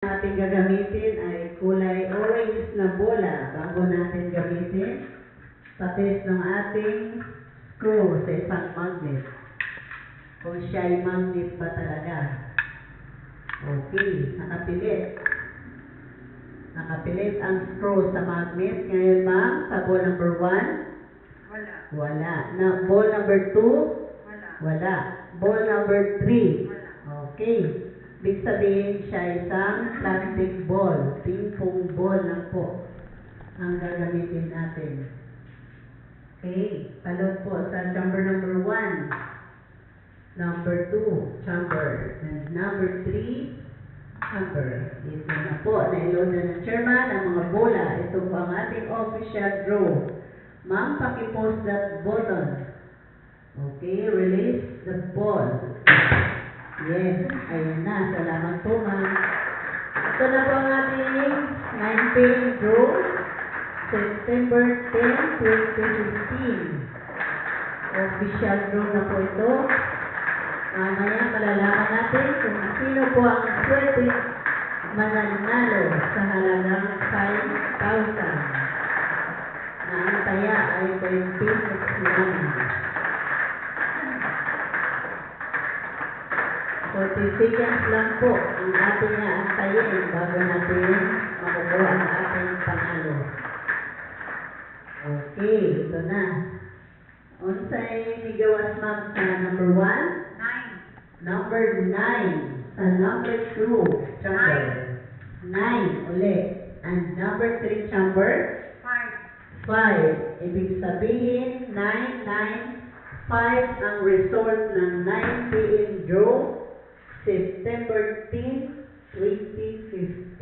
Ating gagamitin ay kulay orange na bola bago natin gamitin patest ng ating screw sa isang magnet. Kung siya ay magnet ba talaga. Okay, nakapilit. Nakapilit ang screw sa magnet. Ngayon ma'am, sa ball number 1? Wala. Wala. Na, ball number 2? Wala. Wala. Ball number 3? Wala. Okay. Ibig sabihin siya isang plastic ball. Ping-pong ball lang po ang gagamitin natin. Okay. Palot po sa chamber number 1. Number 2, chamber. And number 3, chamber. Ito na po. Naiload na ng chairman ang mga bola. Ito po ang ating official draw. Ma'am, paki-post that button. Okay. Release the ball. Yes, ayun na. Salamat po, ma'am. Ito na po ang ating 9-pin draw. September 10, 2015. Official draw na po ito. Mamaya malalaman natin kung sino po ang swerte mananalo sa halagang 5,000. Na ang taya ay 20 pesos lang. 40 seconds lang po ang ating aantayin bago natin makukuha ang ating panalo. Okay, ito na. Unsay migawas ma'am sa number 1? 9. Number 9. Sa number 2, chamber. 9 ulit. And number 3, chamber? 5. 5. Ibig sabihin, 9, 9, 5 ang result ng 9 p.m. draw. September 10, 2015.